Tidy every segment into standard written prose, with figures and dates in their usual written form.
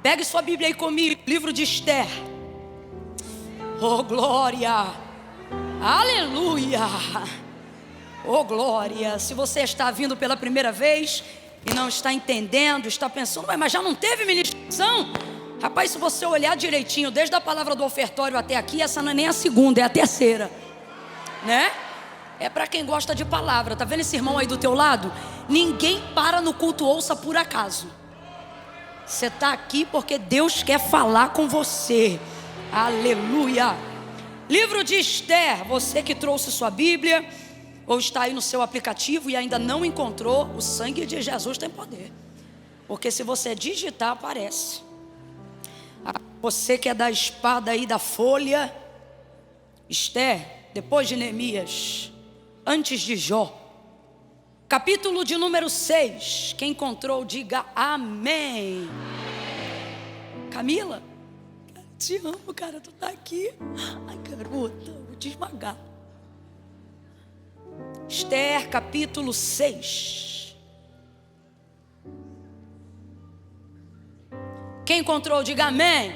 Pegue sua Bíblia aí comigo, livro de Esther. Oh glória, aleluia, oh glória. Se você está vindo pela primeira vez e não está entendendo, está pensando, mas já não teve ministração? Rapaz, se você olhar direitinho, desde a palavra do ofertório até aqui, essa não é nem a segunda, é a terceira, né? É para quem gosta de palavra. Tá vendo esse irmão aí do teu lado? Ninguém para no culto ouça por acaso. Você está aqui porque Deus quer falar com você. Aleluia. Livro de Esther. Você que trouxe sua Bíblia ou está aí no seu aplicativo e ainda não encontrou, o sangue de Jesus tem poder. Porque se você digitar, aparece. Você que é da espada aí da folha. Esther, depois de Neemias, antes de Jó. Capítulo de número 6. Quem encontrou, diga amém. Camila, te amo, cara, tu tá aqui. Ai, garota, vou te esmagar. Esther, capítulo 6. Quem encontrou, diga amém.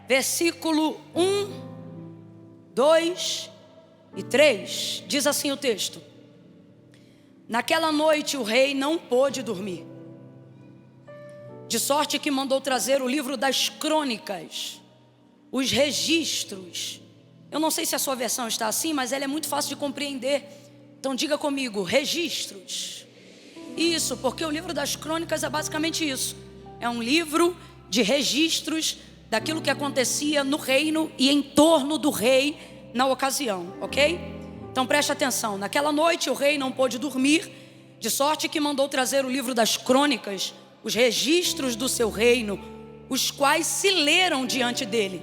Versículo 1, 2 e 3. Diz assim o texto: naquela noite o rei não pôde dormir, de sorte que mandou trazer o livro das crônicas, os registros. Eu não sei se a sua versão está assim, mas ela é muito fácil de compreender. Então diga comigo, registros. Isso, porque o livro das crônicas é basicamente isso. É um livro de registros daquilo que acontecia no reino e em torno do rei na ocasião, ok? Então preste atenção. Naquela noite o rei não pôde dormir, de sorte que mandou trazer o livro das crônicas, os registros do seu reino, os quais se leram diante dele.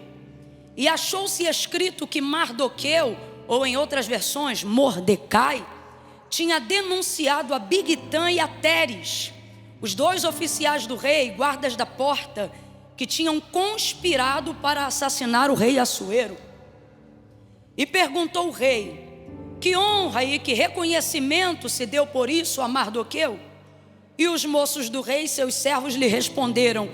E achou-se escrito que Mardoqueu, ou em outras versões, Mordecai, tinha denunciado a Bigtã e a Teres, os dois oficiais do rei, guardas da porta, que tinham conspirado para assassinar o rei Assuero. E perguntou o rei: que honra e que reconhecimento se deu por isso a Mardoqueu? E os moços do rei, seus servos, lhe responderam: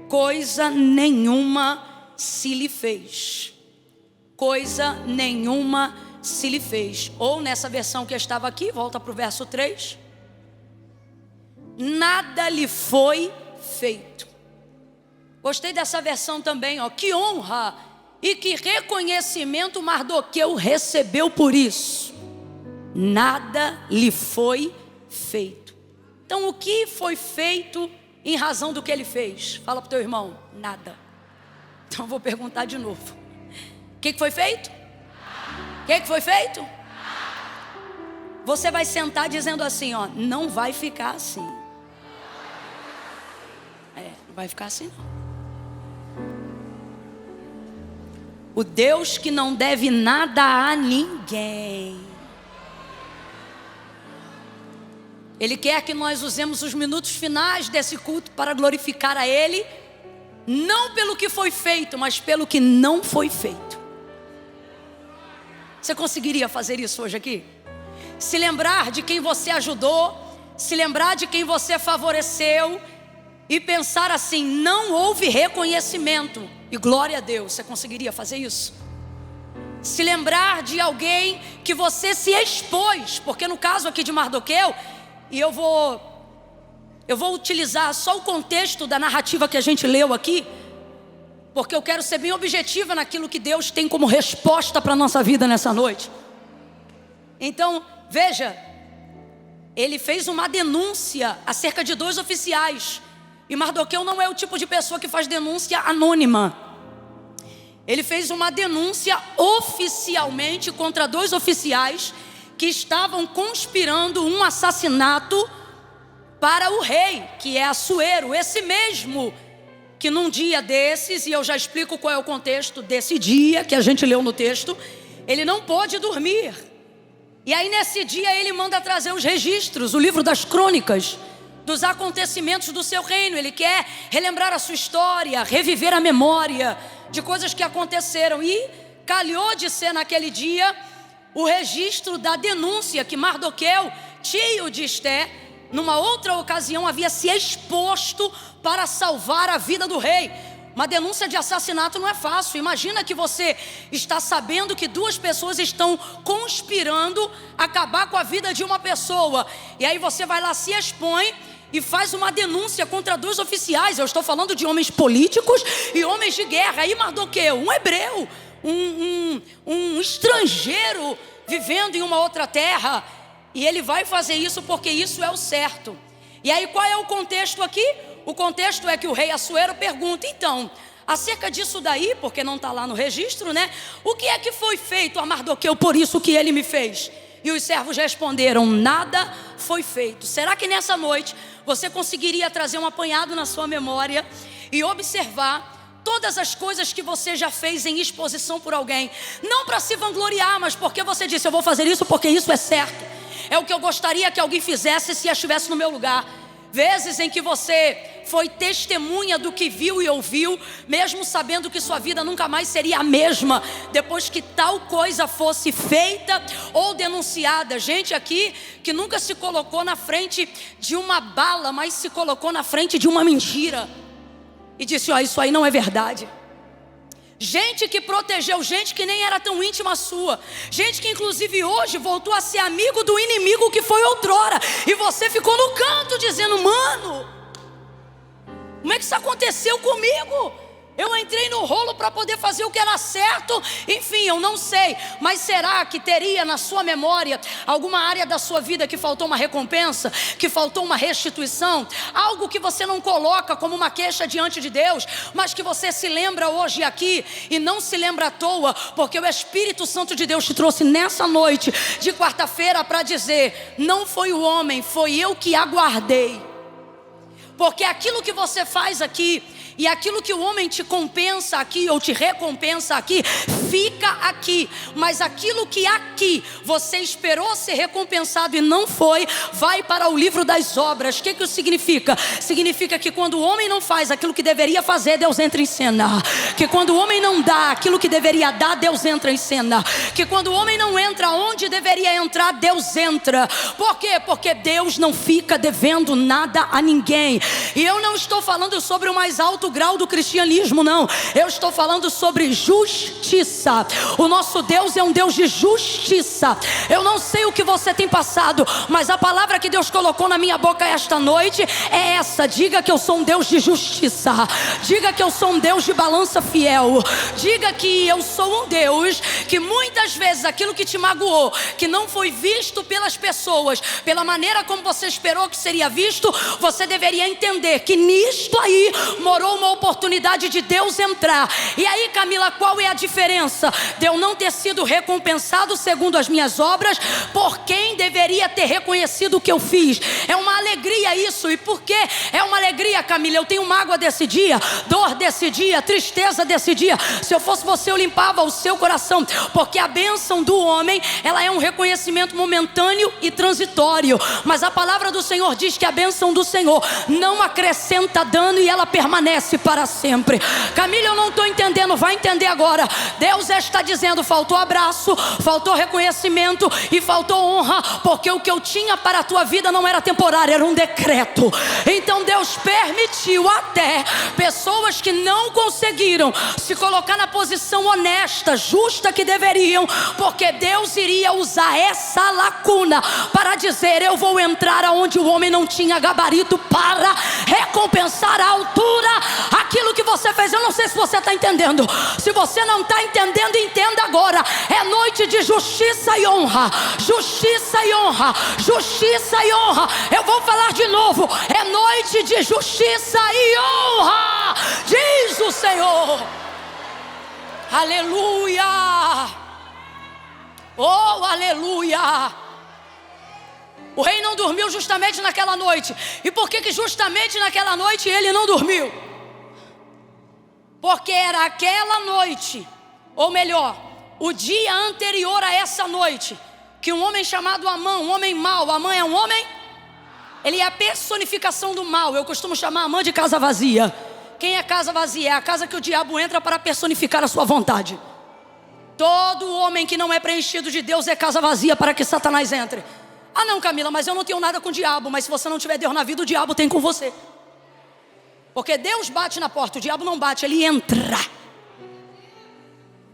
coisa nenhuma se lhe fez. Coisa nenhuma se lhe fez. Ou nessa versão que estava aqui, volta para o verso 3. Nada lhe foi feito. Gostei dessa versão também, ó. Que honra e que reconhecimento Mardoqueu recebeu por isso. Nada lhe foi feito. Então o que foi feito em razão do que ele fez? Fala para o teu irmão, nada. Então eu vou perguntar de novo. O que foi feito? O que foi feito? Você vai sentar dizendo assim, ó, não vai ficar assim. Não vai ficar assim não. O Deus que não deve nada a ninguém, Ele quer que nós usemos os minutos finais desse culto para glorificar a Ele, não pelo que foi feito, mas pelo que não foi feito. Você conseguiria fazer isso hoje aqui? Se lembrar de quem você ajudou, se lembrar de quem você favoreceu e pensar assim, não houve reconhecimento, e glória a Deus. Você conseguiria fazer isso? Se lembrar de alguém que você se expôs, porque no caso aqui de Mardoqueu, e eu vou utilizar só o contexto da narrativa que a gente leu aqui, porque eu quero ser bem objetiva naquilo que Deus tem como resposta para a nossa vida nessa noite. Então, veja, ele fez uma denúncia acerca de dois oficiais, e Mardoqueu não é o tipo de pessoa que faz denúncia anônima. Ele fez uma denúncia oficialmente contra dois oficiais que estavam conspirando um assassinato para o rei, que é Assuero, esse mesmo que num dia desses, e eu já explico qual é o contexto desse dia que a gente leu no texto, ele não pôde dormir. E aí nesse dia ele manda trazer os registros, o livro das crônicas, dos acontecimentos do seu reino. Ele quer relembrar a sua história, reviver a memória de coisas que aconteceram. E calhou de ser naquele dia o registro da denúncia que Mardoqueu, tio de Esther, numa outra ocasião, havia se exposto para salvar a vida do rei. Uma denúncia de assassinato não é fácil. Imagina que você está sabendo que duas pessoas estão conspirando acabar com a vida de uma pessoa, e aí você vai lá, se expõe e faz uma denúncia contra dois oficiais. Eu estou falando de homens políticos e homens de guerra. Aí Mardoqueu, um hebreu, um estrangeiro vivendo em uma outra terra, e ele vai fazer isso porque isso é o certo. E aí qual é o contexto aqui? O contexto é que o rei Assuero pergunta: então, acerca disso daí, porque não está lá no registro, né? O que é que foi feito a Mardoqueu por isso que ele me fez? E os servos responderam: nada foi feito. Será que nessa noite você conseguiria trazer um apanhado na sua memória e observar todas as coisas que você já fez em exposição por alguém? Não para se vangloriar, mas porque você disse: eu vou fazer isso porque isso é certo. É o que eu gostaria que alguém fizesse se estivesse no meu lugar. Vezes em que você foi testemunha do que viu e ouviu, mesmo sabendo que sua vida nunca mais seria a mesma depois que tal coisa fosse feita ou denunciada. Gente aqui que nunca se colocou na frente de uma bala, mas se colocou na frente de uma mentira e disse: ó, isso aí não é verdade. Gente que protegeu gente que nem era tão íntima sua. Gente que inclusive hoje voltou a ser amigo do inimigo que foi outrora. E você ficou no canto dizendo: mano, como é que isso aconteceu comigo? Eu entrei no rolo para poder fazer o que era certo. Enfim, eu não sei. Mas será que teria na sua memória alguma área da sua vida que faltou uma recompensa? Que faltou uma restituição? Algo que você não coloca como uma queixa diante de Deus, mas que você se lembra hoje aqui e não se lembra à toa, porque o Espírito Santo de Deus te trouxe nessa noite de quarta-feira para dizer: não foi o homem, foi eu que aguardei. Porque aquilo que você faz aqui e aquilo que o homem te compensa aqui ou te recompensa aqui, fica aqui. Mas aquilo que aqui você esperou ser recompensado e não foi, vai para o livro das obras. O que isso significa? Significa que quando o homem não faz aquilo que deveria fazer, Deus entra em cena. Que quando o homem não dá aquilo que deveria dar, Deus entra em cena. Que quando o homem não entra onde deveria entrar, Deus entra. Por quê? Porque Deus não fica devendo nada a ninguém. E eu não estou falando sobre o mais alto grau do cristianismo, não. Eu estou falando sobre justiça. O nosso Deus é um Deus de justiça. Eu não sei o que você tem passado, mas a palavra que Deus colocou na minha boca esta noite é essa: diga que eu sou um Deus de justiça. Diga que eu sou um Deus de balança fiel. Diga que eu sou um Deus que muitas vezes aquilo que te magoou, que não foi visto pelas pessoas pela maneira como você esperou que seria visto, você deveria entender que nisto aí morou uma oportunidade de Deus entrar. E aí, Camila, qual é a diferença de eu não ter sido recompensado segundo as minhas obras por quem deveria ter reconhecido o que eu fiz? É uma alegria isso. E por que é uma alegria, Camila? Eu tenho mágoa desse dia, dor desse dia, tristeza desse dia. Se eu fosse você, eu limpava o seu coração, porque a bênção do homem, ela é um reconhecimento momentâneo e transitório, mas a palavra do Senhor diz que a bênção do Senhor não acrescenta dano e ela permanece para sempre. Camila, eu não estou entendendo, vai entender agora. Deus está dizendo: faltou abraço, faltou reconhecimento e faltou honra, porque o que eu tinha para a tua vida não era temporário, era um decreto. Então Deus permitiu até pessoas que não conseguiram se colocar na posição honesta, justa que deveriam, porque Deus iria usar essa lacuna para dizer: eu vou entrar aonde o homem não tinha gabarito para recompensar à altura aquilo que você fez. Eu não sei se você está entendendo. Se você não está entendendo, entenda agora. É noite de justiça e honra. Justiça e honra. Justiça e honra. Eu vou falar de novo. É noite de justiça e honra, diz o Senhor. Aleluia. Oh, aleluia. O rei não dormiu justamente naquela noite. E por que justamente naquela noite ele não dormiu? Porque era aquela noite, ou melhor, o dia anterior a essa noite, que um homem chamado Amã, um homem mau. Amã é um homem? Ele é a personificação do mal. Eu costumo chamar Amã de casa vazia. Quem é casa vazia? É a casa que o diabo entra para personificar a sua vontade. Todo homem que não é preenchido de Deus é casa vazia para que Satanás entre. Ah não, Camila, mas eu não tenho nada com o diabo. Mas se você não tiver Deus na vida, o diabo tem com você. Porque Deus bate na porta, o diabo não bate, ele entra.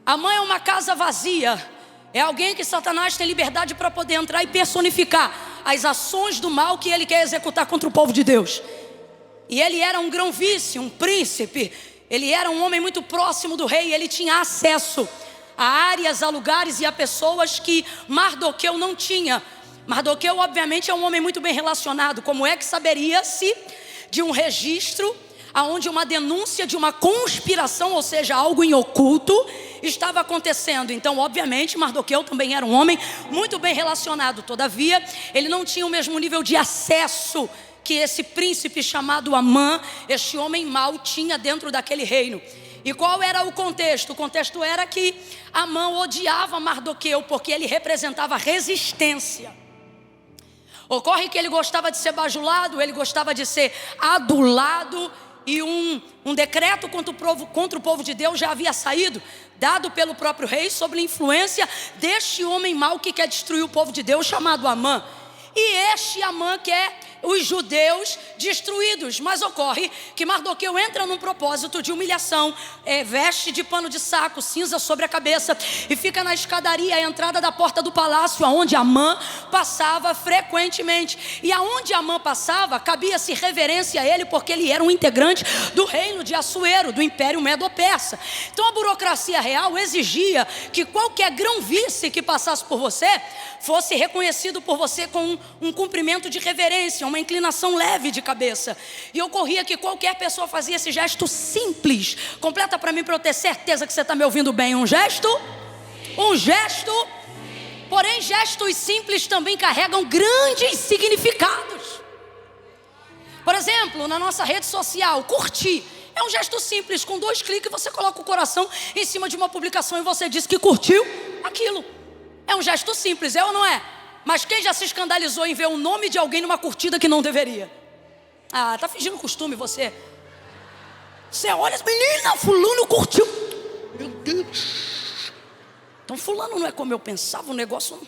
Amã é uma casa vazia. É alguém que Satanás tem liberdade para poder entrar e personificar as ações do mal que ele quer executar contra o povo de Deus. E ele era um grão-vice, um príncipe. Ele era um homem muito próximo do rei. Ele tinha acesso a áreas, a lugares e a pessoas que Mardoqueu não tinha. Mardoqueu obviamente é um homem muito bem relacionado. Como é que saberia-se de um registro onde uma denúncia de uma conspiração, ou seja, algo em oculto, estava acontecendo? Então obviamente Mardoqueu também era um homem muito bem relacionado. Todavia ele não tinha o mesmo nível de acesso que esse príncipe chamado Amã, este homem mau, tinha dentro daquele reino. E qual era o contexto? O contexto era que Amã odiava Mardoqueu porque ele representava resistência. Ocorre que ele gostava de ser bajulado, ele gostava de ser adulado. E um decreto contra o povo de Deus já havia saído, dado pelo próprio rei, sob a influência deste homem mau que quer destruir o povo de Deus, chamado Amã. E este Amã quer os judeus destruídos. Mas ocorre que Mardoqueu entra num propósito de humilhação, veste de pano de saco, cinza sobre a cabeça, e fica na escadaria, à entrada da porta do palácio, aonde Amã passava frequentemente. E aonde Amã passava, cabia-se reverência a ele, porque ele era um integrante do reino de Assuero, do Império Medo-Persa. Então a burocracia real exigia que qualquer grão-vice que passasse por você fosse reconhecido por você com um cumprimento de reverência, uma inclinação leve de cabeça. E ocorria que qualquer pessoa fazia esse gesto simples. Completa para mim, para eu ter certeza que você está me ouvindo bem. Um gesto. Porém gestos simples também carregam grandes significados. Por exemplo, na nossa rede social, curtir é um gesto simples. Com 2 cliques você coloca o coração em cima de uma publicação e você diz que curtiu aquilo. É um gesto simples, é ou não é? Mas quem já se escandalizou em ver o nome de alguém numa curtida que não deveria? Ah, tá fingindo costume você. Você olha, menina, fulano curtiu. Meu Deus. Então fulano não é como eu pensava, o negócio...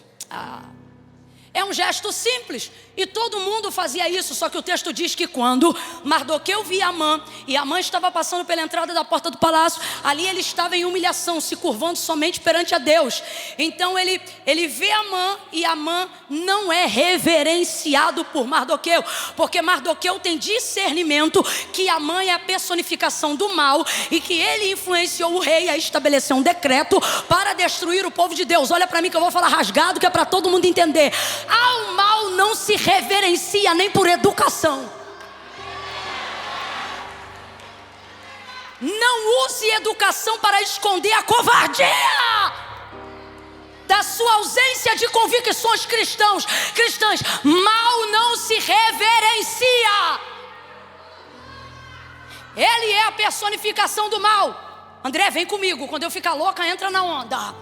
É um gesto simples. E todo mundo fazia isso. Só que o texto diz que quando Mardoqueu via Amã, e Amã estava passando pela entrada da porta do palácio, ali ele estava em humilhação, se curvando somente perante a Deus. Então ele vê Amã, e Amã não é reverenciado por Mardoqueu, porque Mardoqueu tem discernimento que Amã é a personificação do mal, e que ele influenciou o rei a estabelecer um decreto para destruir o povo de Deus. Olha para mim que eu vou falar rasgado, que é para todo mundo entender. Ao mal não se reverencia nem por educação. Não use educação para esconder a covardia da sua ausência de convicções cristãs. Mal não se reverencia. Ele é a personificação do mal. André, vem comigo. Quando eu ficar louca, entra na onda.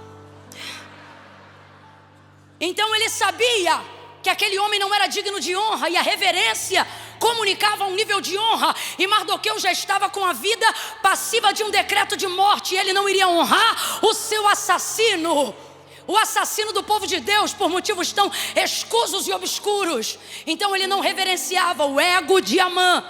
Então ele sabia que aquele homem não era digno de honra, e a reverência comunicava um nível de honra. E Mardoqueu já estava com a vida passiva de um decreto de morte, e ele não iria honrar o seu assassino, o assassino do povo de Deus, por motivos tão escusos e obscuros. Então ele não reverenciava. O ego de Amã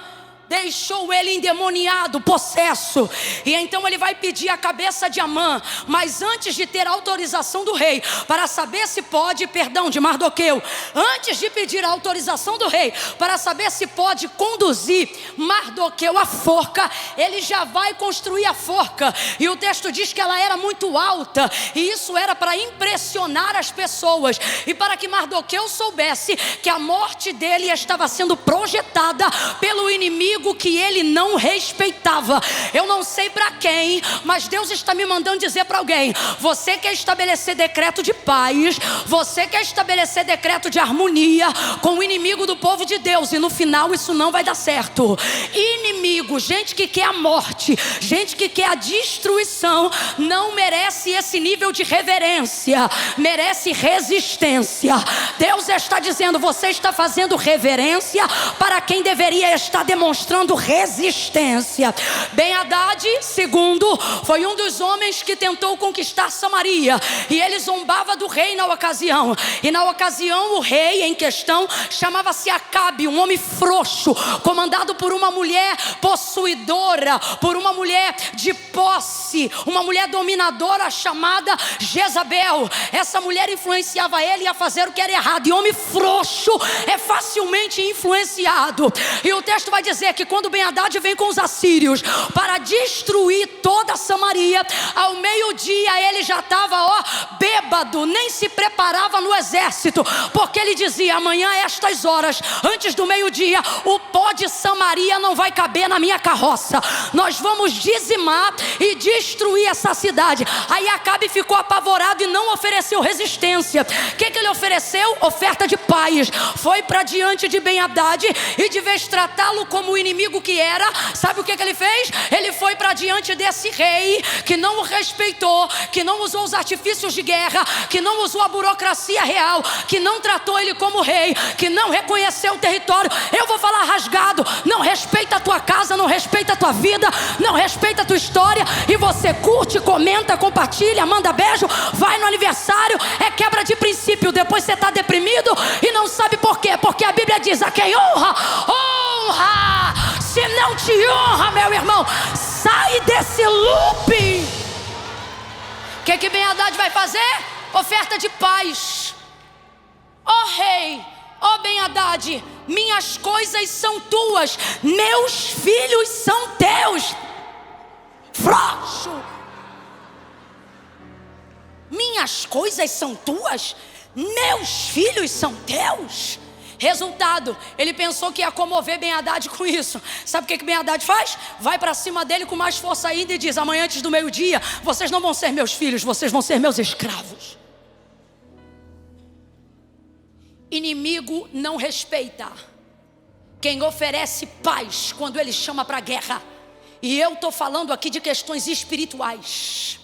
deixou ele endemoniado, possesso. E então ele vai pedir a cabeça de Amã. Mas antes de ter autorização do rei para saber se pode, de Mardoqueu, antes de pedir a autorização do rei para saber se pode conduzir Mardoqueu à forca, ele já vai construir a forca. E o texto diz que ela era muito alta, e isso era para impressionar as pessoas, e para que Mardoqueu soubesse que a morte dele estava sendo projetada pelo inimigo que ele não respeitava. Eu não sei para quem, mas Deus está me mandando dizer para alguém: você quer estabelecer decreto de paz, você quer estabelecer decreto de harmonia com o inimigo do povo de Deus, e no final isso não vai dar certo. Inimigo, gente que quer a morte, gente que quer a destruição, não merece esse nível de reverência, merece resistência. Deus está dizendo: você está fazendo reverência para quem deveria estar demonstrando mostrando resistência. Ben-Hadad, segundo, foi um dos homens que tentou conquistar Samaria, e ele zombava do rei na ocasião. E na ocasião o rei em questão chamava-se Acabe, um homem frouxo, comandado por uma mulher possuidora, por uma mulher de posse, uma mulher dominadora chamada Jezabel. Essa mulher influenciava ele a fazer o que era errado, e homem frouxo é facilmente influenciado. E o texto vai dizer que quando Ben-Hadad vem com os assírios para destruir toda Samaria, ao meio-dia ele já estava bêbado, nem se preparava no exército, porque ele dizia: amanhã a estas horas, antes do meio-dia, o pó de Samaria não vai caber na minha carroça, nós vamos dizimar e destruir essa cidade. Aí Acabe ficou apavorado e não ofereceu resistência. O que ele ofereceu? Oferta de paz. Foi para diante de Ben-Hadad, e de vez tratá-lo como o inimigo que era, sabe o que ele fez? Ele foi para diante desse rei que não o respeitou, que não usou os artifícios de guerra, que não usou a burocracia real, que não tratou ele como rei, que não reconheceu o território. Eu vou falar rasgado: não respeita a tua casa, não respeita a tua vida, não respeita a tua história, e você curte, comenta, compartilha, manda beijo, vai no aniversário, é quebra de princípio. Depois você está deprimido e não sabe por quê, porque a Bíblia diz: a quem honra, honra. Se não te honra, meu irmão, sai desse loop. O que Ben-Hadad vai fazer? Oferta de paz. Ó rei, ó Ben-Hadad, minhas coisas são tuas, meus filhos são teus. Frouxo. Minhas coisas são tuas, meus filhos são teus. Resultado, ele pensou que ia comover Ben-Hadad com isso. Sabe o que Ben-Hadad faz? Vai para cima dele com mais força ainda e diz: amanhã antes do meio-dia, vocês não vão ser meus filhos, vocês vão ser meus escravos. Inimigo não respeita quem oferece paz quando ele chama para guerra. E eu estou falando aqui de questões espirituais.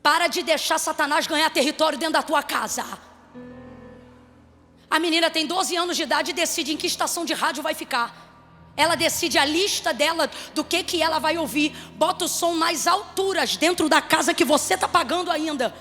Para de deixar Satanás ganhar território dentro da tua casa. A menina tem 12 anos de idade e decide em que estação de rádio vai ficar. Ela decide a lista dela do que ela vai ouvir. Bota o som nas alturas dentro da casa que você está pagando ainda.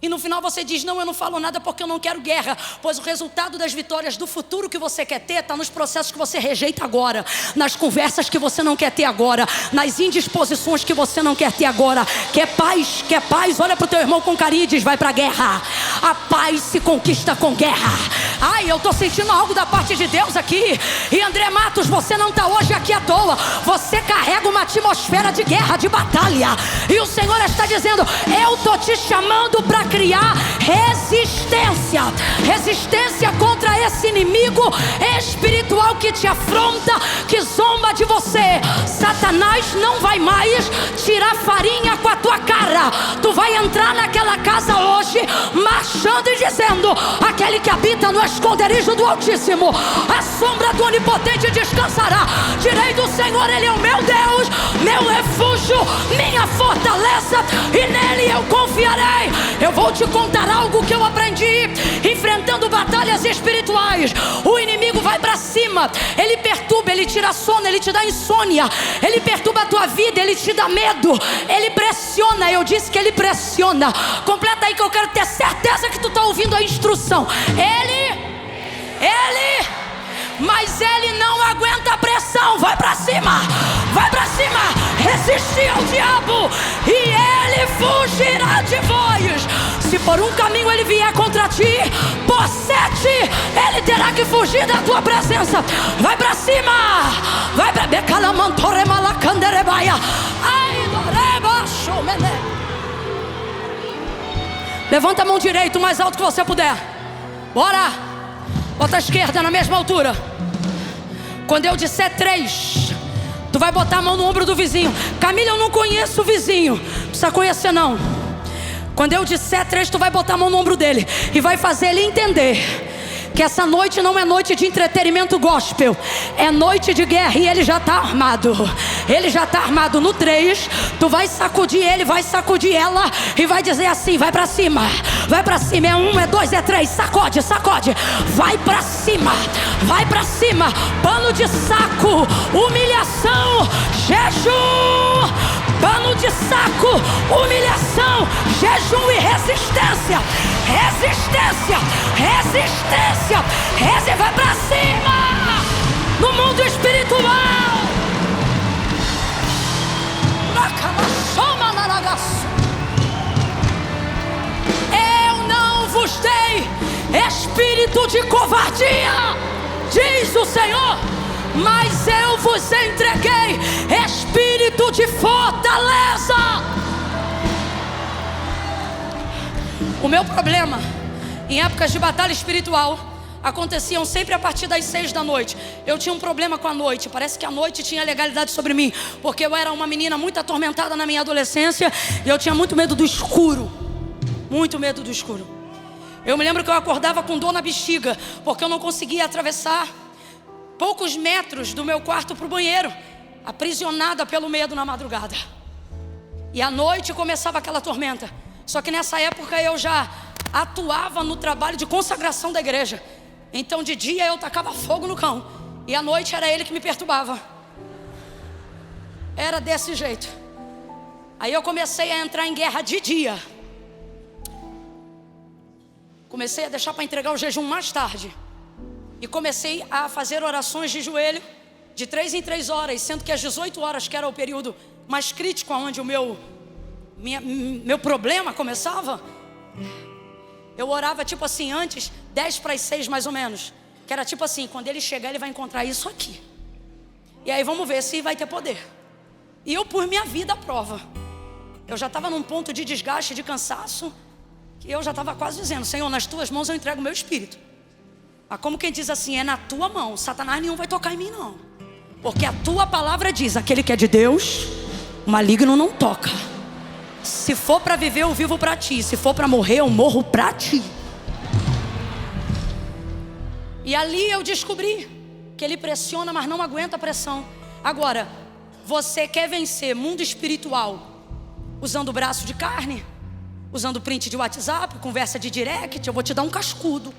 E no final você diz: não, eu não falo nada porque eu não quero guerra. Pois o resultado das vitórias do futuro que você quer ter está nos processos que você rejeita agora, nas conversas que você não quer ter agora, nas indisposições que você não quer ter agora. Quer paz? Quer paz? Olha para o teu irmão com carinho e diz: vai para a guerra. A paz se conquista com guerra. Ai, eu estou sentindo algo da parte de Deus aqui. E André Matos, você não está hoje aqui à toa. Você carrega uma atmosfera de guerra, de batalha. E o Senhor está dizendo: eu estou te chamando para criar resistência. Resistência contra esse inimigo espiritual que te afronta, que zomba de você. Satanás não vai mais tirar farinha com a tua cara. Tu vai entrar naquela casa hoje marchando e dizendo: aquele que habita no esconderijo do Altíssimo, a sombra do Onipotente descansará. Direi do Senhor: Ele é o meu Deus, meu refúgio, minha fortaleza, e nele eu confiarei. Eu vou te contar algo que eu aprendi enfrentando batalhas espirituais. O inimigo vai para cima, ele perturba, ele tira sono, ele te dá insônia, ele perturba a tua vida, ele te dá medo, ele pressiona. Eu disse que ele pressiona. Completa aí que eu quero ter certeza que tu está ouvindo a instrução. Mas ele não aguenta a pressão. Vai para cima, vai para cima. Resistir ao diabo e ele fugirá de vós. Se por um caminho ele vier contra ti, por 7 ele terá que fugir da tua presença. Vai para cima, vai para levanta a mão direita o mais alto que você puder. Bora. Bota a esquerda na mesma altura. Quando eu disser 3, tu vai botar a mão no ombro do vizinho. Camila, eu não conheço o vizinho. Não precisa conhecer não. Quando eu disser 3, tu vai botar a mão no ombro dele e vai fazer ele entender que essa noite não é noite de entretenimento gospel, é noite de guerra e ele já está armado. ele já está armado. No 3, tu vai sacudir ele, vai sacudir ela e vai dizer assim: vai para cima, vai para cima. É 1, é 2, é 3, sacode, sacode. Vai para cima, vai para cima. Pano de saco, humilhação, jejum. Pano de saco, humilhação, jejum e resistência. Resistência, resistência, resistência. Vai pra cima, no mundo espiritual. Eu não vos dei espírito de covardia, diz o Senhor, mas eu vos entreguei espírito de fortaleza. O meu problema em épocas de batalha espiritual aconteciam sempre a partir das 6 da noite. Eu tinha um problema com a noite. Parece que a noite tinha legalidade sobre mim, porque eu era uma menina muito atormentada na minha adolescência e eu tinha muito medo do escuro. Muito medo do escuro. Eu me lembro que eu acordava com dor na bexiga, porque eu não conseguia atravessar poucos metros do meu quarto para o banheiro, aprisionada pelo medo na madrugada. E à noite começava aquela tormenta. Só que nessa época eu já atuava no trabalho de consagração da igreja. Então de dia eu tacava fogo no cão, e à noite era ele que me perturbava. Era desse jeito. Aí eu comecei a entrar em guerra de dia. Comecei a deixar para entregar o jejum mais tarde. E comecei a fazer orações de joelho de 3 em 3 horas, sendo que às 18 horas, que era o período mais crítico, onde o meu problema começava, eu orava tipo assim, antes 10 para as 6 mais ou menos, que era tipo assim: quando ele chegar ele vai encontrar isso aqui, e aí vamos ver se vai ter poder. E eu pus minha vida à prova. Eu já estava num ponto de desgaste, de cansaço, que eu já estava quase dizendo: Senhor, nas tuas mãos eu entrego o meu espírito. Mas como quem diz assim, é na tua mão, Satanás nenhum vai tocar em mim não, porque a tua palavra diz: aquele que é de Deus, o maligno não toca. Se for para viver, eu vivo para ti. Se for para morrer, eu morro para ti. E ali eu descobri que ele pressiona, mas não aguenta a pressão. Agora, você quer vencer mundo espiritual usando o braço de carne, usando print de WhatsApp, conversa de direct? Eu vou te dar um cascudo.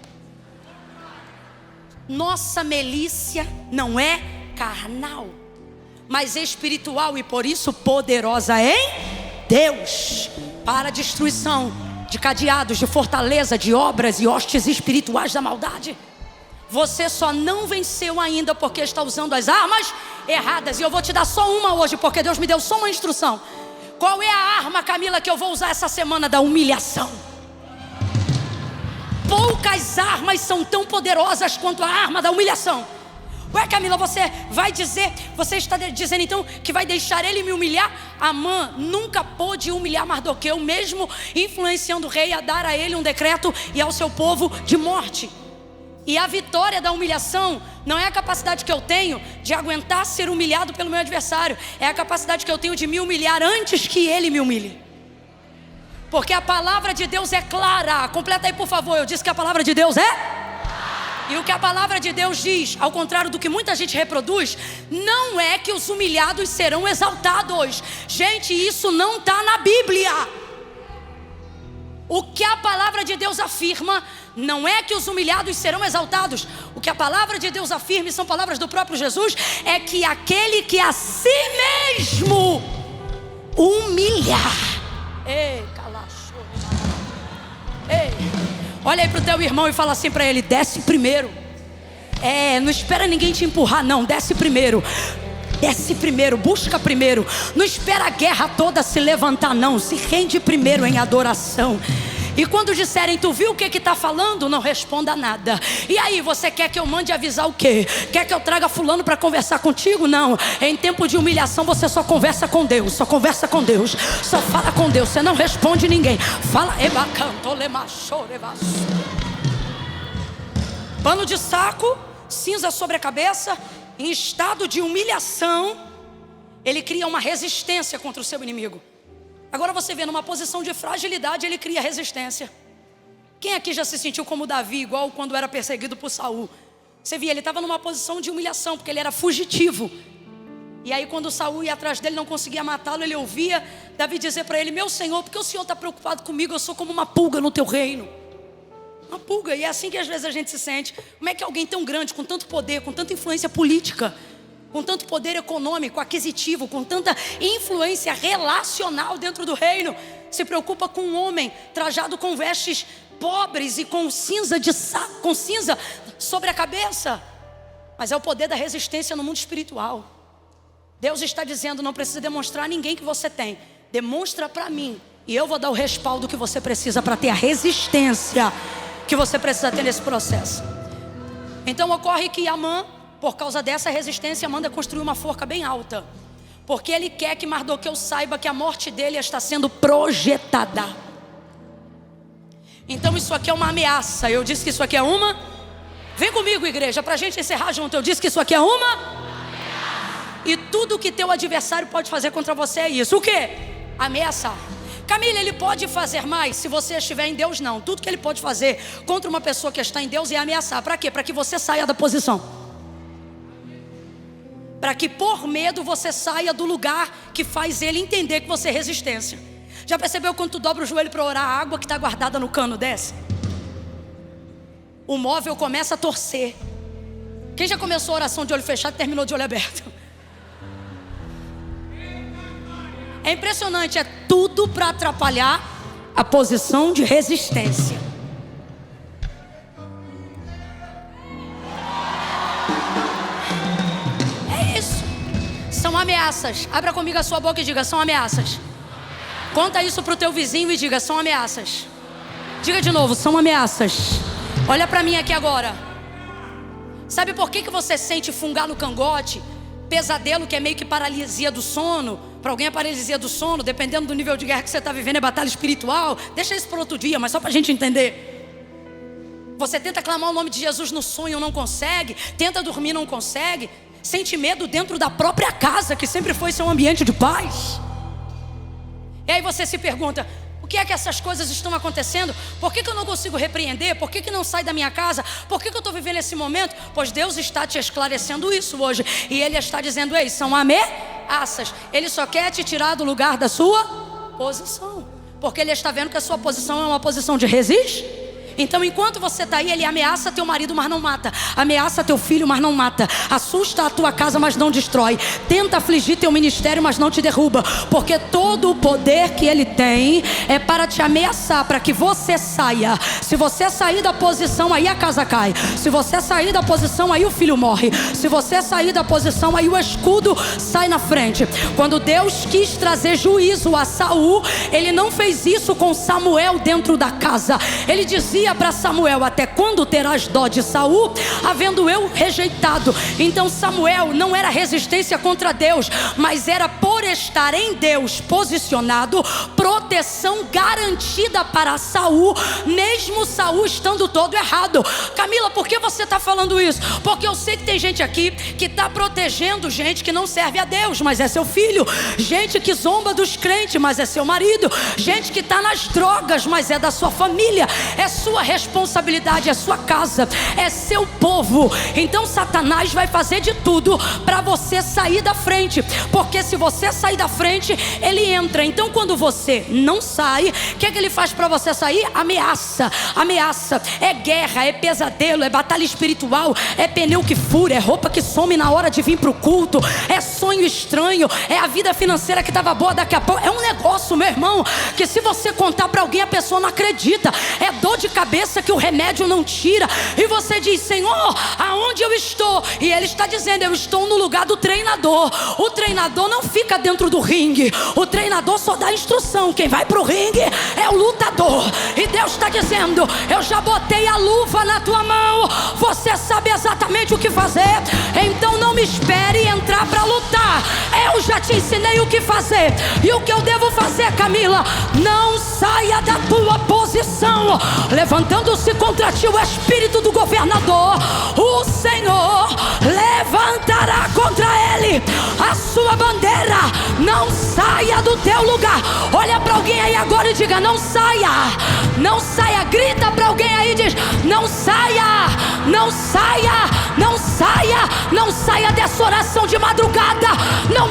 Nossa milícia não é carnal, mas espiritual, e por isso poderosa em Deus, para a destruição de cadeados, de fortaleza, de obras e hostes espirituais da maldade. Você só não venceu ainda porque está usando as armas erradas. E eu vou te dar só uma hoje, porque Deus me deu só uma instrução. Qual é a arma, Camila, que eu vou usar essa semana? Da humilhação. Poucas armas são tão poderosas quanto a arma da humilhação. Ué, Camila, você está dizendo então que vai deixar ele me humilhar? Amã nunca pôde humilhar Mardoqueu, mesmo influenciando o rei a dar a ele um decreto e ao seu povo de morte. E a vitória da humilhação não é a capacidade que eu tenho de aguentar ser humilhado pelo meu adversário, é a capacidade que eu tenho de me humilhar antes que ele me humilhe. Porque a palavra de Deus é clara. Completa aí, por favor. Eu disse que a palavra de Deus é... E o que a palavra de Deus diz, ao contrário do que muita gente reproduz, não é que os humilhados serão exaltados. Gente, isso não está na Bíblia. O que a palavra de Deus afirma não é que os humilhados serão exaltados. O que a palavra de Deus afirma, e são palavras do próprio Jesus, é que aquele que a si mesmo humilhar. Ei, calaço. Ei. Olha aí para o teu irmão e fala assim para ele: desce primeiro. Não espera ninguém te empurrar não, desce primeiro. Desce primeiro, busca primeiro. Não espera a guerra toda se levantar não, se rende primeiro em adoração. E quando disserem: tu viu o que está falando? Não responda nada. E aí, você quer que eu mande avisar o quê? Quer que eu traga fulano para conversar contigo? Não. Em tempo de humilhação você só conversa com Deus. Só conversa com Deus. Só fala com Deus. Você não responde ninguém. Fala. Pano de saco, cinza sobre a cabeça. Em estado de humilhação, ele cria uma resistência contra o seu inimigo. Agora você vê, numa posição de fragilidade, ele cria resistência. Quem aqui já se sentiu como Davi, igual quando era perseguido por Saul? Você via, ele estava numa posição de humilhação, porque ele era fugitivo. E aí quando Saul ia atrás dele, não conseguia matá-lo, ele ouvia Davi dizer para ele: meu Senhor, porque o Senhor está preocupado comigo? Eu sou como uma pulga no teu reino. Uma pulga, e é assim que às vezes a gente se sente. Como é que alguém tão grande, com tanto poder, com tanta influência política, com tanto poder econômico, aquisitivo, com tanta influência relacional dentro do reino, se preocupa com um homem trajado com vestes pobres e com cinza sobre a cabeça? Mas é o poder da resistência no mundo espiritual. Deus está dizendo: não precisa demonstrar a ninguém que você tem, demonstra para mim, e eu vou dar o respaldo que você precisa para ter a resistência que você precisa ter nesse processo. Então ocorre que Amã, por causa dessa resistência, manda construir uma forca bem alta, porque ele quer que Mardoqueu saiba que a morte dele está sendo projetada. Então isso aqui é uma ameaça. Eu disse que isso aqui é uma... Vem comigo, igreja, para a gente encerrar junto. Eu disse que isso aqui é uma... E tudo que teu adversário pode fazer contra você é isso. O quê? Ameaçar. Camila, ele pode fazer mais se você estiver em Deus? Não. Tudo que ele pode fazer contra uma pessoa que está em Deus é ameaçar. Para quê? Para que você saia da posição. Para que por medo você saia do lugar que faz ele entender que você é resistência. Já percebeu quando tu dobra o joelho para orar, a água que está guardada no cano desce? O móvel começa a torcer. Quem já começou a oração de olho fechado e terminou de olho aberto? É impressionante, é tudo para atrapalhar a posição de resistência. É isso. São ameaças. Abra comigo a sua boca e diga: são ameaças. Conta isso para o teu vizinho e diga: são ameaças. Diga de novo: são ameaças. Olha para mim aqui agora. Sabe por que você sente fungar no cangote? Pesadelo, que é meio que paralisia do sono. Para alguém é paralisia do sono, dependendo do nível de guerra que você está vivendo, é batalha espiritual. Deixa isso para outro dia, mas só para a gente entender. Você tenta clamar o nome de Jesus no sonho, não consegue. Tenta dormir, não consegue. Sente medo dentro da própria casa, que sempre foi seu ambiente de paz. E aí você se pergunta: por que é que essas coisas estão acontecendo? Por que eu não consigo repreender? Por que não sai da minha casa? Por que eu estou vivendo esse momento? Pois Deus está te esclarecendo isso hoje. E Ele está dizendo: ei, são ameaças. Ele só quer te tirar do lugar da sua posição, porque Ele está vendo que a sua posição é uma posição de resistência. Então enquanto você está aí, ele ameaça teu marido, mas não mata. Ameaça teu filho, mas não mata. Assusta a tua casa, mas não destrói. Tenta afligir teu ministério, mas não te derruba. Porque todo o poder que ele tem é para te ameaçar, para que você saia. Se você sair da posição, aí a casa cai. Se você sair da posição, aí o filho morre. Se você sair da posição, aí o escudo sai na frente. Quando Deus quis trazer juízo a Saul, ele não fez isso com Samuel dentro da casa. Ele dizia para Samuel: até quando terás dó de Saul, havendo eu rejeitado? Então Samuel não era resistência contra Deus, mas era por estar em Deus posicionado, proteção garantida para Saul, mesmo Saul estando todo errado. Camila, por que você está falando isso? Porque eu sei que tem gente aqui que está protegendo gente que não serve a Deus, mas é seu filho. Gente que zomba dos crentes, mas é seu marido. Gente que está nas drogas, mas é da sua família. É sua responsabilidade, é sua casa, é seu povo. Então Satanás vai fazer de tudo para você sair da frente, porque se você sair da frente, ele entra. Então quando você não sai, o que é que ele faz para você sair? Ameaça. Ameaça é guerra, é pesadelo, é batalha espiritual, é pneu que fura, é roupa que some na hora de vir para o culto, é sonho estranho, é a vida financeira que estava boa, daqui a pouco é um negócio, meu irmão, que se você contar para alguém, a pessoa não acredita. É dor de cabeça que o remédio não tira. E você diz: Senhor, aonde eu estou? E Ele está dizendo: eu estou no lugar do treinador. O treinador não fica dentro do ringue. O treinador só dá instrução. Quem vai para o ringue é o lutador. E Deus está dizendo: eu já botei a luva na tua mão. Você sabe exatamente o que fazer. Então não me espere entrar para lutar. Eu já te ensinei o que fazer. E o que eu devo fazer, Camila? Não saia da tua posição. Levantando-se contra ti o espírito do governador, o Senhor levantará contra ele a sua bandeira. Não saia do teu lugar. Olha para alguém aí agora e diga: não saia. Não saia. Grita para alguém aí e diz: não saia. Não saia. Não saia. Não saia dessa oração de madrugada. Não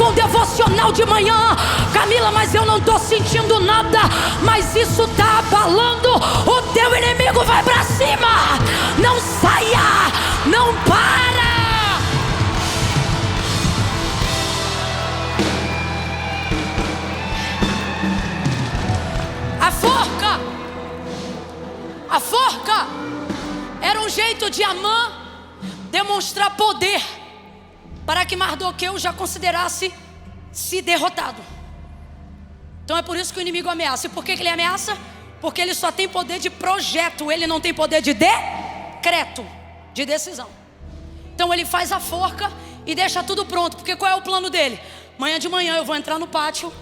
um devocional de manhã. Camila, mas eu não estou sentindo nada. Mas isso está abalando. O teu inimigo vai para cima. Não saia, não para. A forca era um jeito de Amã demonstrar poder para que Mardoqueu já considerasse-se derrotado. Então é por isso que o inimigo ameaça. E por que ele ameaça? Porque ele só tem poder de projeto, ele não tem poder de decreto, de decisão. Então ele faz a forca e deixa tudo pronto. Porque qual é o plano dele? Amanhã de manhã eu vou entrar no pátio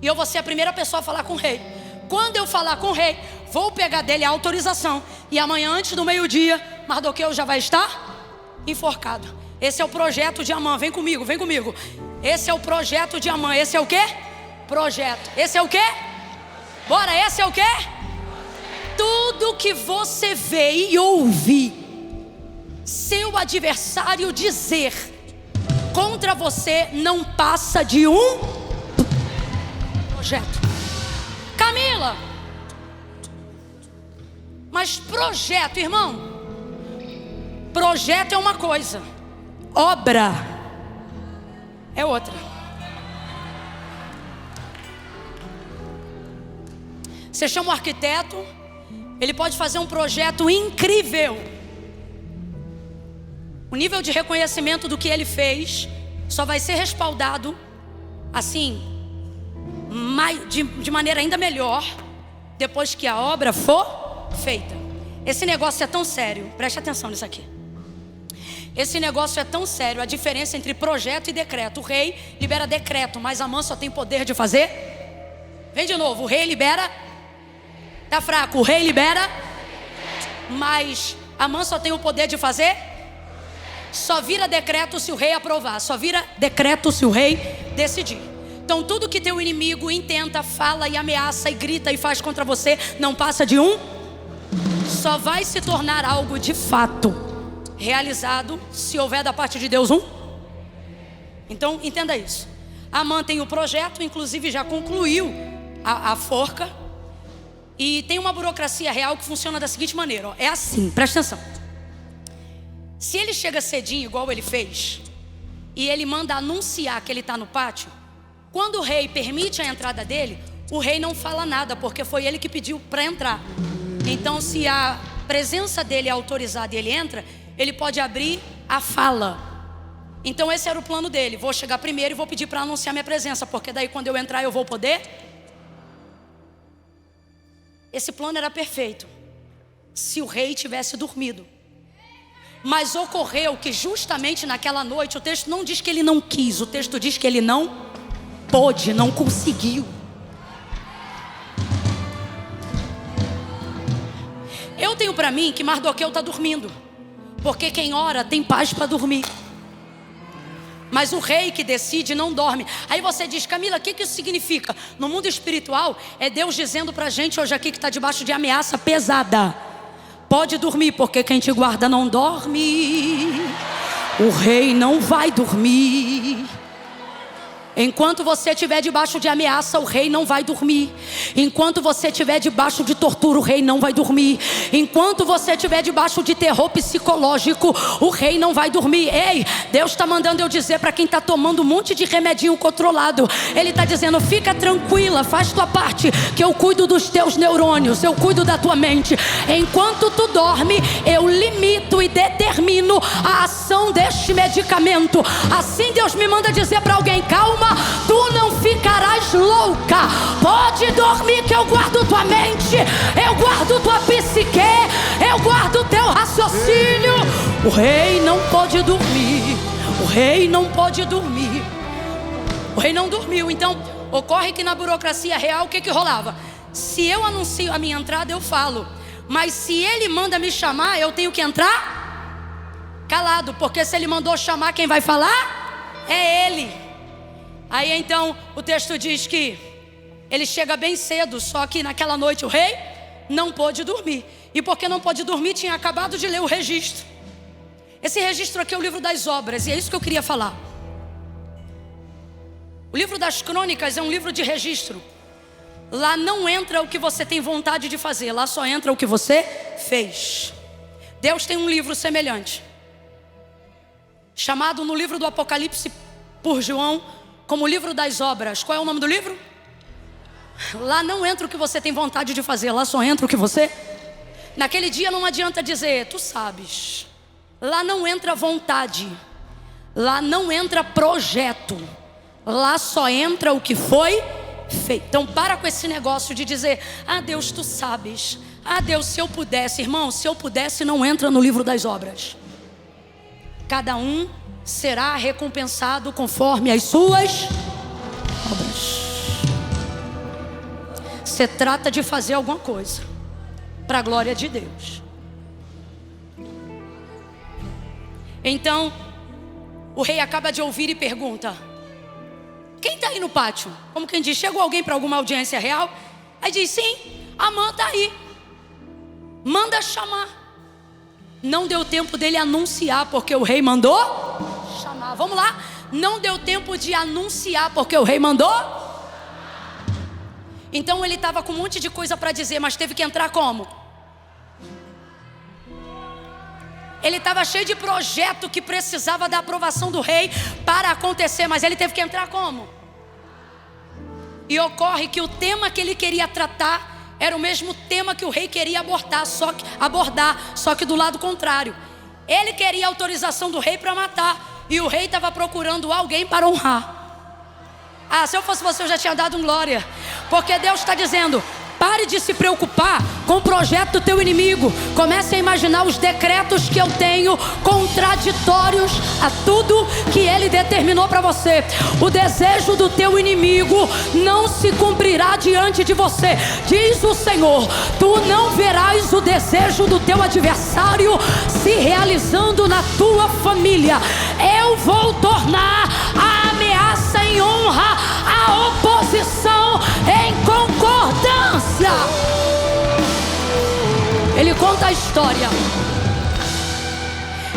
e eu vou ser a primeira pessoa a falar com o rei. Quando eu falar com o rei, vou pegar dele a autorização. E amanhã, antes do meio-dia, Mardoqueu já vai estar enforcado. Esse é o projeto de Amã. Vem comigo, vem comigo. Esse é o projeto de Amã. Esse é o quê? Projeto. Esse é o quê? Bora, esse é o quê? Tudo que você vê e ouve seu adversário dizer contra você não passa de um projeto. Camila, mas projeto, irmão, projeto é uma coisa, obra é outra. Você chama um arquiteto, ele pode fazer um projeto incrível. O nível de reconhecimento do que ele fez só vai ser respaldado assim, de maneira ainda melhor, depois que a obra for feita. Esse negócio é tão sério, preste atenção nisso aqui. Esse negócio é tão sério, a diferença entre projeto e decreto. O rei libera decreto, mas Amã só tem poder de fazer. Vem de novo, o rei libera. Tá fraco, o rei libera, mas Amã só tem o poder de fazer. Só vira decreto se o rei aprovar. Só vira decreto se o rei decidir. Então tudo que teu inimigo intenta, fala e ameaça e grita e faz contra você, não passa de um. Só vai se tornar algo de fato realizado se houver da parte de Deus um. Então entenda isso. Amã tem o projeto, inclusive já concluiu a forca. E tem uma burocracia real que funciona da seguinte maneira, ó. É assim, presta atenção. Se ele chega cedinho, igual ele fez, e ele manda anunciar que ele está no pátio, quando o rei permite a entrada dele, o rei não fala nada, porque foi ele que pediu para entrar. Então, se a presença dele é autorizada e ele entra, ele pode abrir a fala. Então, esse era o plano dele. Vou chegar primeiro e vou pedir para anunciar minha presença, porque daí quando eu entrar eu vou poder. Esse plano era perfeito se o rei tivesse dormido. Mas ocorreu que justamente naquela noite, o texto não diz que ele não quis, o texto diz que ele não pôde, não conseguiu. Eu tenho para mim que Mardoqueu está dormindo, porque quem ora tem paz para dormir. Mas o rei que decide não dorme. Aí você diz, Camila, o que isso significa? No mundo espiritual, é Deus dizendo para a gente hoje aqui que está debaixo de ameaça pesada: pode dormir, porque quem te guarda não dorme. O rei não vai dormir. Enquanto você estiver debaixo de ameaça, o rei não vai dormir. Enquanto você estiver debaixo de tortura, o rei não vai dormir. Enquanto você estiver debaixo de terror psicológico, o rei não vai dormir. Ei, Deus está mandando eu dizer para quem está tomando um monte de remedinho controlado. Ele está dizendo, fica tranquila, faz tua parte, que eu cuido dos teus neurônios, eu cuido da tua mente. Enquanto tu dorme, eu limito e determino a ação deste medicamento. Assim Deus me manda dizer para alguém, calma, tu não ficarás louca. Pode dormir que eu guardo tua mente, eu guardo tua psique, eu guardo teu raciocínio. O rei não pode dormir. O rei não pode dormir. O rei não dormiu. Então ocorre que na burocracia real o que rolava? Se eu anuncio a minha entrada, eu falo. Mas se ele manda me chamar, eu tenho que entrar calado, porque se ele mandou chamar, quem vai falar é ele. Aí então o texto diz que ele chega bem cedo, só que naquela noite o rei não pôde dormir. E porque não pôde dormir, tinha acabado de ler o registro. Esse registro aqui é o livro das obras, e é isso que eu queria falar. O livro das Crônicas é um livro de registro. Lá não entra o que você tem vontade de fazer, lá só entra o que você fez. Deus tem um livro semelhante, chamado no livro do Apocalipse por João como o livro das obras. Qual é o nome do livro? Lá não entra o que você tem vontade de fazer, lá só entra o que você... Naquele dia não adianta dizer, tu sabes. Lá não entra vontade, lá não entra projeto, lá só entra o que foi feito. Então para com esse negócio de dizer, ah Deus, tu sabes. Ah Deus, se eu pudesse. Irmão, se eu pudesse não entra no livro das obras. Cada um será recompensado conforme as suas obras. Você trata de fazer alguma coisa para a glória de Deus. Então o rei acaba de ouvir e pergunta, quem está aí no pátio? Como quem diz, chegou alguém para alguma audiência real? Aí diz, sim, Amã está aí, manda chamar. Não deu tempo dele anunciar, porque o rei mandou chamar. Vamos lá, não deu tempo de anunciar, porque o rei mandou. Então ele estava com um monte de coisa para dizer, mas teve que entrar como? Ele estava cheio de projeto que precisava da aprovação do rei para acontecer, mas ele teve que entrar como? E ocorre que o tema que ele queria tratar era o mesmo tema que o rei queria abordar, só que do lado contrário. Ele queria autorização do rei para matar, e o rei estava procurando alguém para honrar. Ah, se eu fosse você eu já tinha dado um glória, porque Deus está dizendo, pare de se preocupar com o projeto do teu inimigo. Comece a imaginar os decretos que eu tenho contraditórios a tudo que ele determinou para você. O desejo do teu inimigo não se cumprirá diante de você, diz o Senhor. Tu não verás o desejo do teu adversário se realizando na tua família. Eu vou tornar a ameaça em honra, a oposição em concordância. Ele conta a história.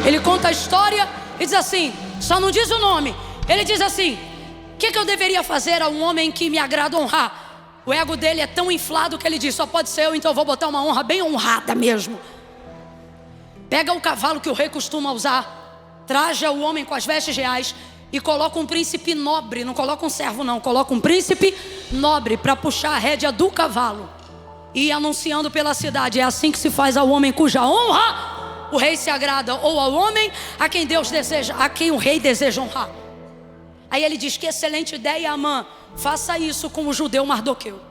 Ele conta a história e diz assim, só não diz o nome. Ele diz assim, o que eu deveria fazer a um homem que me agrada honrar? O ego dele é tão inflado que ele diz, só pode ser eu, então eu vou botar uma honra bem honrada mesmo. Pega o cavalo que o rei costuma usar, traja o homem com as vestes reais e coloca um príncipe nobre, não coloca um servo não, coloca um príncipe nobre para puxar a rédea do cavalo e ir anunciando pela cidade. É assim que se faz ao homem cuja honra o rei se agrada, ou ao homem a quem Deus deseja, a quem o rei deseja honrar. Aí ele diz, que excelente ideia, Amã, faça isso com o judeu Mardoqueu.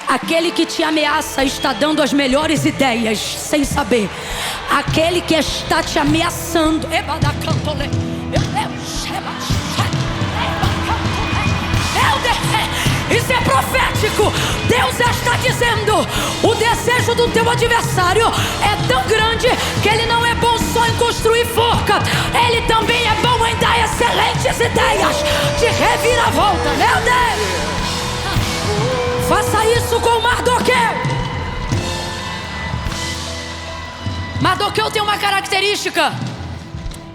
Aquele que te ameaça está dando as melhores ideias sem saber. Aquele que está te ameaçando, isso é profético. Deus já está dizendo, o desejo do teu adversário é tão grande que ele não é bom só em construir forca, ele também é bom em dar excelentes ideias de reviravolta. Meu Deus, faça isso com Mardoqueu. Mardoqueu tem uma característica,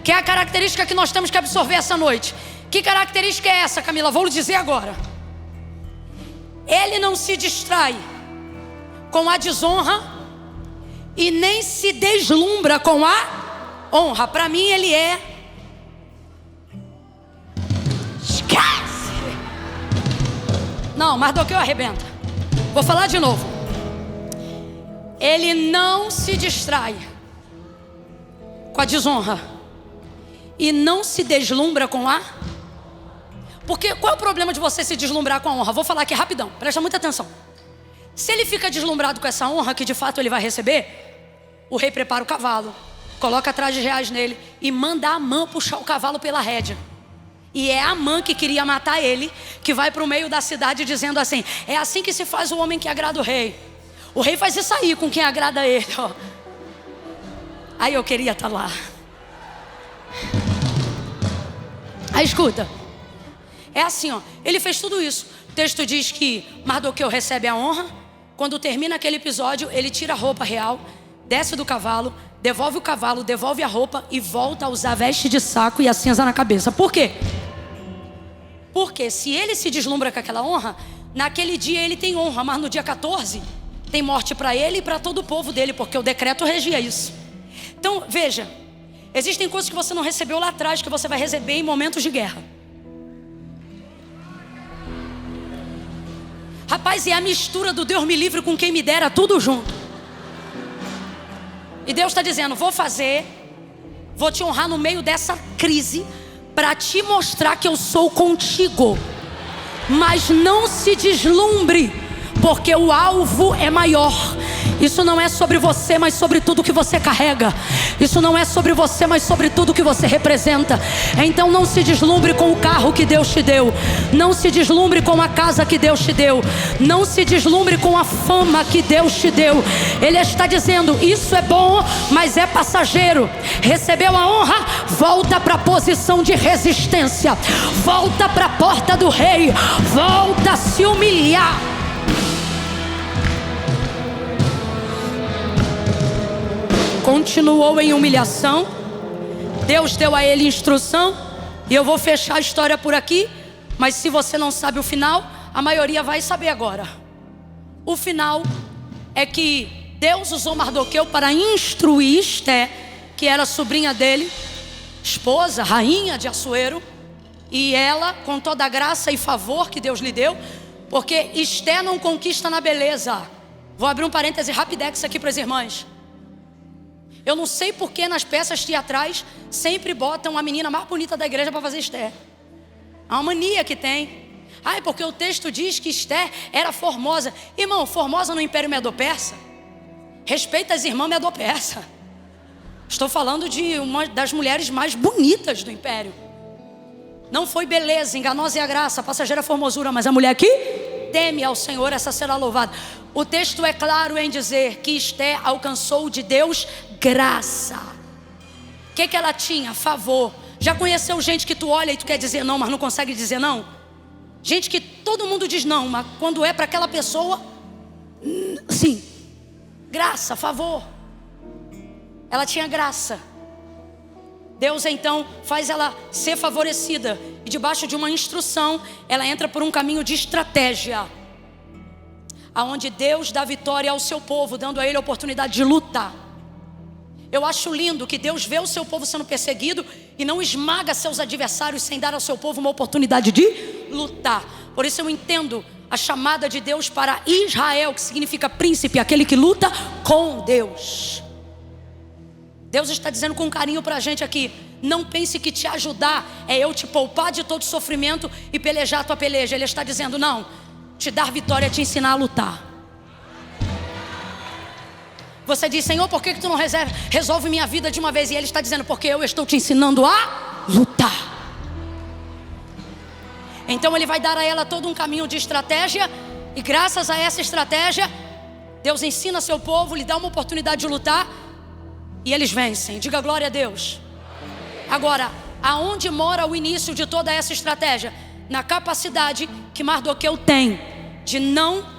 que é a característica que nós temos que absorver essa noite. Que característica é essa, Camila? Vou lhe dizer agora. Ele não se distrai com a desonra e nem se deslumbra com a honra. Para mim ele é... Esquece! Não, Mardoqueu arrebenta. Vou falar de novo. Ele não se distrai com a desonra e não se deslumbra com a... Porque qual é o problema de você se deslumbrar com a honra? Vou falar aqui rapidão, presta muita atenção. Se ele fica deslumbrado com essa honra que de fato ele vai receber, o rei prepara o cavalo, coloca trajes reais nele e manda Amã puxar o cavalo pela rédea. E é Amã que queria matar ele, que vai para o meio da cidade dizendo assim, é assim que se faz o homem que agrada o rei. O rei faz isso aí com quem agrada ele, ó. Aí eu queria estar lá. Aí escuta. É assim, ó, ele fez tudo isso. O texto diz que Mardoqueu recebe a honra. Quando termina aquele episódio, ele tira a roupa real, desce do cavalo, devolve o cavalo, devolve a roupa e volta a usar a veste de saco e a cinza na cabeça. Por quê? Porque se ele se deslumbra com aquela honra, naquele dia ele tem honra, mas no dia 14 tem morte para ele e para todo o povo dele, porque o decreto regia isso. Então veja, existem coisas que você não recebeu lá atrás, que você vai receber em momentos de guerra. Rapaz, é a mistura do Deus me livre com quem me dera, tudo junto. E Deus está dizendo, vou te honrar no meio dessa crise, para te mostrar que eu sou contigo. Mas não se deslumbre, porque o alvo é maior. Isso não é sobre você, mas sobre tudo que você carrega. Isso não é sobre você, mas sobre tudo que você representa. Então não se deslumbre com o carro que Deus te deu. Não se deslumbre com a casa que Deus te deu. Não se deslumbre com a fama que Deus te deu. Ele está dizendo, isso é bom, mas é passageiro. Recebeu a honra, volta para a posição de resistência. Volta para a porta do rei. Volta a se humilhar. Continuou em humilhação. Deus deu a ele instrução. E eu vou fechar a história por aqui. Mas se você não sabe o final, a maioria vai saber agora. O final é que Deus usou Mardoqueu para instruir Esté, que era sobrinha dele, esposa, rainha de Assuero. E ela, com toda a graça e favor que Deus lhe deu, porque Esté não conquista na beleza. Vou abrir um parêntese rapidex aqui para as irmãs. Eu não sei porque nas peças teatrais sempre botam a menina mais bonita da igreja para fazer Esté. É uma mania que tem. Ai, porque o texto diz que Esté era formosa. Irmão, formosa no Império Medo-Persa. Respeita as irmãs Medo-Persa. Estou falando de uma das mulheres mais bonitas do Império. Não foi beleza, enganosa é a graça, passageira formosura, mas a mulher que teme ao Senhor, essa será louvada. O texto é claro em dizer que Esté alcançou de Deus graça. O que ela tinha? Favor. Já conheceu gente que tu olha e tu quer dizer não, mas não consegue dizer não? Gente que todo mundo diz não, mas quando é para aquela pessoa, sim. Graça, favor. Ela tinha graça. Deus então faz ela ser favorecida. E debaixo de uma instrução, ela entra por um caminho de estratégia, aonde Deus dá vitória ao seu povo, dando a ele a oportunidade de lutar. Eu acho lindo que Deus vê o seu povo sendo perseguido e não esmaga seus adversários sem dar ao seu povo uma oportunidade de lutar. Por isso eu entendo a chamada de Deus para Israel, que significa príncipe, aquele que luta com Deus. Deus está dizendo com carinho para a gente aqui, não pense que te ajudar é eu te poupar de todo sofrimento e pelejar a tua peleja. Ele está dizendo, não, te dar vitória é te ensinar a lutar. Você diz, Senhor, por que tu não resolve minha vida de uma vez? E Ele está dizendo, porque eu estou te ensinando a lutar. Então Ele vai dar a ela todo um caminho de estratégia. E graças a essa estratégia, Deus ensina seu povo, lhe dá uma oportunidade de lutar. E eles vencem, diga glória a Deus. Agora, aonde mora o início de toda essa estratégia? Na capacidade que Mardoqueu tem de não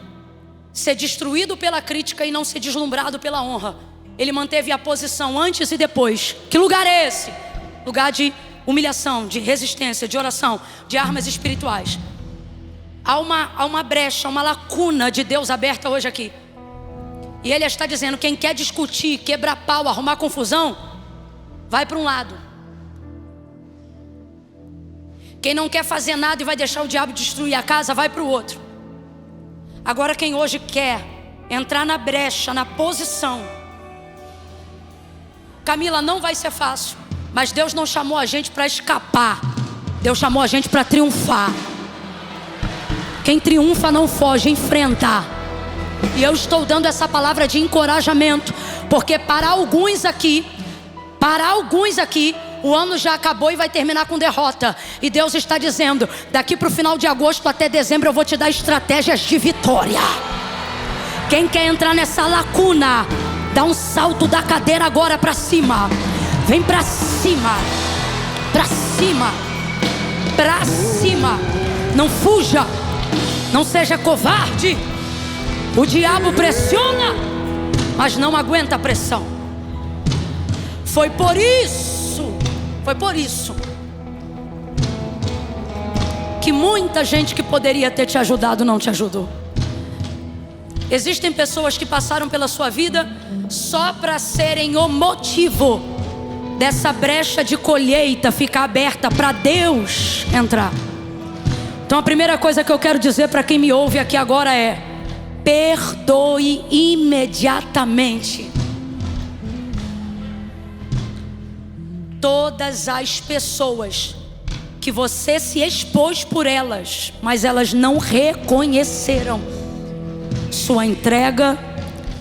ser destruído pela crítica e não ser deslumbrado pela honra. Ele manteve a posição antes e depois. Que lugar é esse? Lugar de humilhação, de resistência, de oração, de armas espirituais. Há uma brecha, uma lacuna de Deus aberta hoje aqui. E Ele está dizendo, quem quer discutir, quebrar pau, arrumar confusão, vai para um lado. Quem não quer fazer nada e vai deixar o diabo destruir a casa, vai para o outro. Agora quem hoje quer entrar na brecha, na posição, Camila, não vai ser fácil, mas Deus não chamou a gente para escapar, Deus chamou a gente para triunfar. Quem triunfa não foge, enfrenta. E eu estou dando essa palavra de encorajamento, porque para alguns aqui, o ano já acabou e vai terminar com derrota. E Deus está dizendo, daqui para o final de agosto até dezembro eu vou te dar estratégias de vitória. Quem quer entrar nessa lacuna, dá um salto da cadeira agora para cima. Vem para cima, para cima, para cima. Não fuja, não seja covarde. O diabo pressiona, mas não aguenta a pressão. Foi por isso que muita gente que poderia ter te ajudado não te ajudou. Existem pessoas que passaram pela sua vida só para serem o motivo dessa brecha de colheita ficar aberta para Deus entrar. Então a primeira coisa que eu quero dizer para quem me ouve aqui agora é: perdoe imediatamente todas as pessoas que você se expôs por elas, mas elas não reconheceram sua entrega,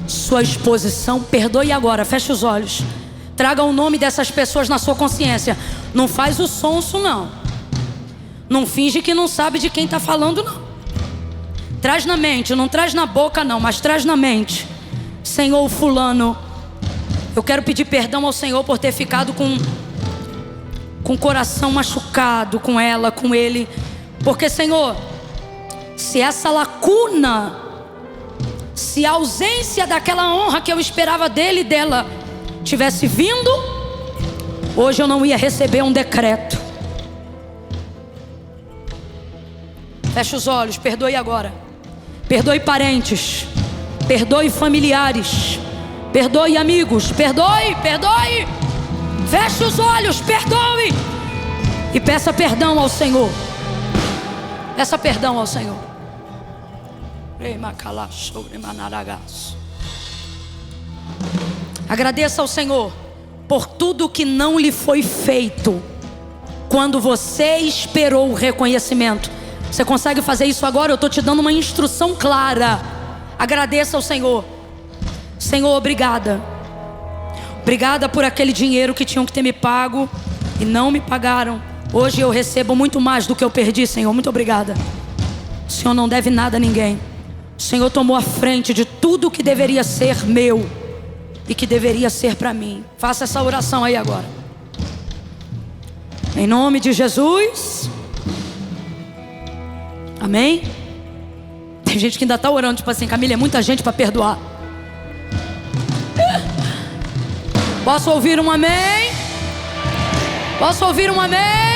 sua exposição. Perdoe agora, feche os olhos. Traga o nome dessas pessoas na sua consciência. Não faz o sonso não. Não finge que não sabe de quem está falando não. Traz na mente, não traz na boca não, mas traz na mente. Senhor, fulano, eu quero pedir perdão ao Senhor por ter ficado com o coração machucado com ela, com ele. Porque, Senhor, se essa lacuna, se a ausência daquela honra que eu esperava dele e dela tivesse vindo, hoje eu não ia receber um decreto. Feche os olhos, perdoe agora. Perdoe parentes, perdoe familiares, perdoe amigos, perdoe. Feche os olhos, perdoe. E peça perdão ao Senhor. Peça perdão ao Senhor. Agradeça ao Senhor por tudo que não lhe foi feito quando você esperou o reconhecimento. Você consegue fazer isso agora? Eu estou te dando uma instrução clara. Agradeça ao Senhor. Senhor, obrigada. Obrigada por aquele dinheiro que tinham que ter me pago e não me pagaram. Hoje eu recebo muito mais do que eu perdi, Senhor. Muito obrigada. O Senhor não deve nada a ninguém. O Senhor tomou a frente de tudo que deveria ser meu e que deveria ser para mim. Faça essa oração aí agora. Em nome de Jesus. Amém? Tem gente que ainda está orando, tipo assim: Camila, é muita gente para perdoar. Posso ouvir um amém? Posso ouvir um amém?